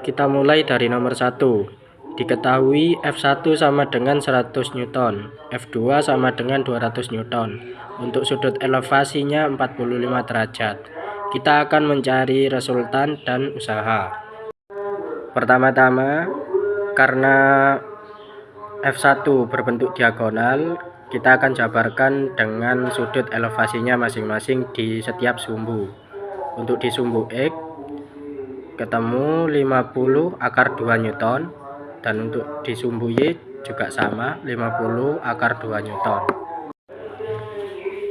Kita mulai dari nomor 1. Diketahui F1 sama dengan 100 Newton, F2 sama dengan 200 Newton. Untuk sudut elevasinya 45 derajat. Kita akan mencari resultan dan usaha. Pertama-tama, karena F1 berbentuk diagonal, kita akan jabarkan dengan sudut elevasinya masing-masing di setiap sumbu. Untuk di sumbu X ketemu 50 akar 2 Newton, dan untuk di sumbu Y juga sama 50 akar 2 Newton.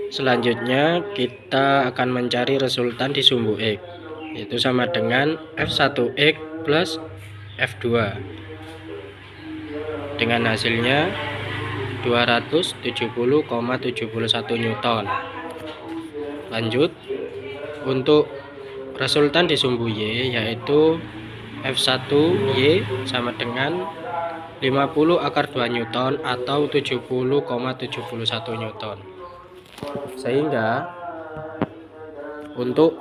Selanjutnya kita akan mencari resultan di sumbu X, yaitu sama dengan F1X plus F2, dengan hasilnya 270,71 Newton. Lanjut, untuk resultan di sumbu Y yaitu F1Y sama dengan 50 akar 2 Newton atau 70,71 Newton. Sehingga untuk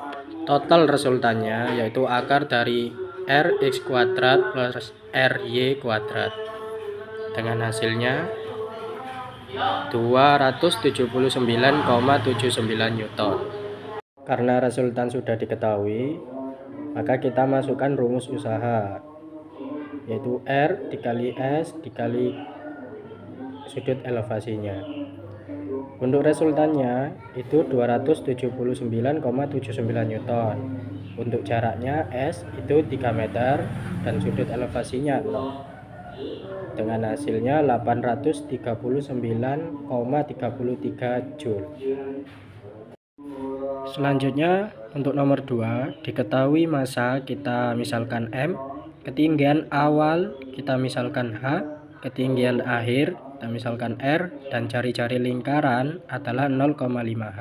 total resultannya yaitu akar dari Rx kuadrat plus Ry kuadrat, dengan hasilnya 279,79 Newton. Karena resultan sudah diketahui, maka kita masukkan rumus usaha, yaitu R dikali S dikali sudut elevasinya. Untuk resultannya itu 279,79 Newton. Untuk jaraknya S itu 3 meter dan sudut elevasinya 0. Dengan hasilnya 839,33 Joule. Selanjutnya untuk nomor 2, diketahui massa kita misalkan M, ketinggian awal kita misalkan H, ketinggian akhir kita misalkan R, dan jari-jari lingkaran adalah 0,5 H.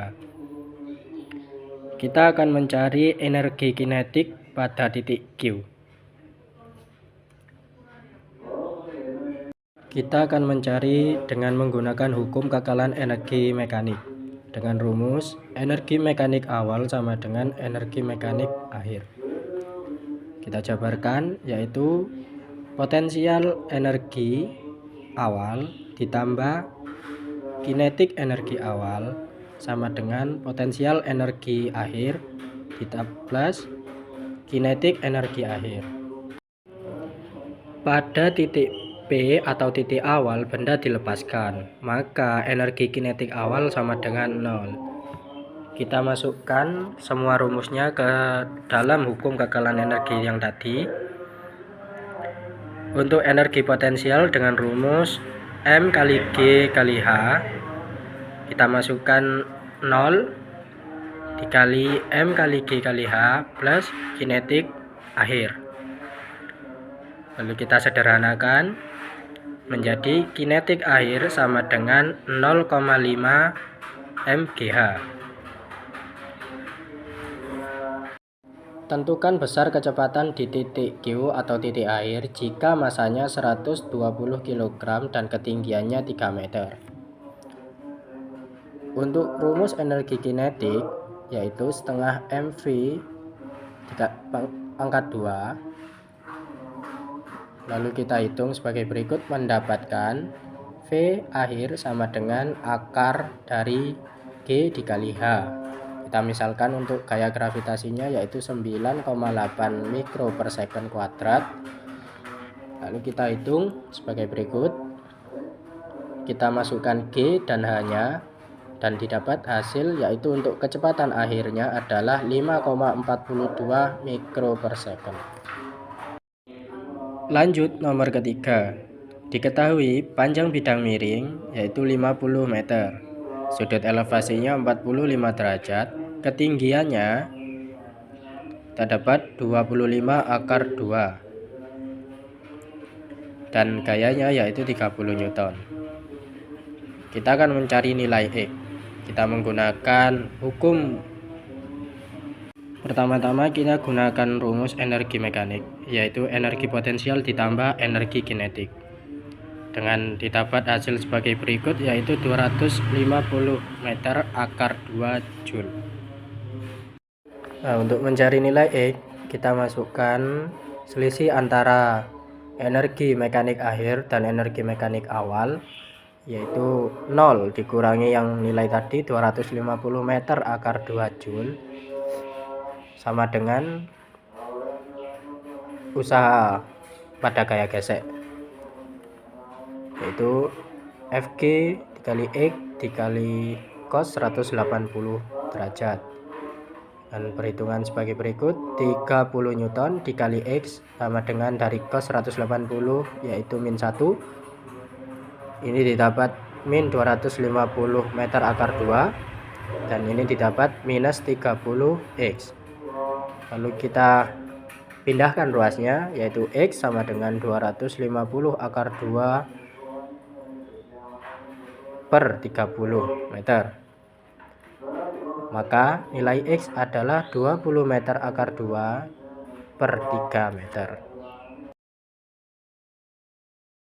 Kita akan mencari energi kinetik pada titik Q. Kita akan mencari dengan menggunakan hukum kekalan energi mekanik, dengan rumus energi mekanik awal sama dengan energi mekanik akhir. Kita jabarkan, yaitu potensial energi awal ditambah kinetik energi awal sama dengan potensial energi akhir plus kinetik energi akhir. Pada titik P atau titik awal benda dilepaskan, maka energi kinetik awal sama dengan 0. Kita masukkan semua rumusnya ke dalam hukum kekalan energi yang tadi. Untuk energi potensial dengan rumus M kali G kali H, kita masukkan 0 dikali M kali G kali H plus kinetik akhir. Lalu kita sederhanakan menjadi kinetik akhir sama dengan 0,5 mgh. Tentukan besar kecepatan di titik Q atau titik akhir jika masanya 120 kg dan ketinggiannya 3 meter. Untuk rumus energi kinetik yaitu setengah mv pangkat 2. Lalu kita hitung sebagai berikut, mendapatkan V akhir sama dengan akar dari G dikali H. Kita misalkan untuk gaya gravitasinya yaitu 9,8 mikro per second kuadrat. Lalu kita hitung sebagai berikut. Kita masukkan G dan H-nya dan didapat hasil yaitu untuk kecepatan akhirnya adalah 5,42 mikro per second. Lanjut nomor ketiga, diketahui panjang bidang miring yaitu 50 meter, sudut elevasinya 45 derajat, ketinggiannya terdapat 25 akar 2 dan gayanya yaitu 30 Newton. Kita akan mencari nilai X. Kita menggunakan hukum. Pertama-tama kita gunakan rumus energi mekanik, yaitu energi potensial ditambah energi kinetik, dengan didapat hasil sebagai berikut, yaitu 250 meter akar 2 Joule. Nah, untuk mencari nilai X, kita masukkan selisih antara energi mekanik akhir dan energi mekanik awal, yaitu 0 dikurangi yang nilai tadi 250 meter akar 2 Joule, sama dengan usaha pada gaya gesek, yaitu Fg dikali X dikali cos 180 derajat. Dan perhitungan sebagai berikut: 30 Newton dikali X sama dengan dari cos 180 yaitu min 1, ini didapat min 250 meter akar 2, dan ini didapat minus 30 X. Lalu kita pindahkan ruasnya, yaitu X sama dengan 250 akar 2 per 30 meter. Maka nilai X adalah 20 meter akar 2 per 3 meter.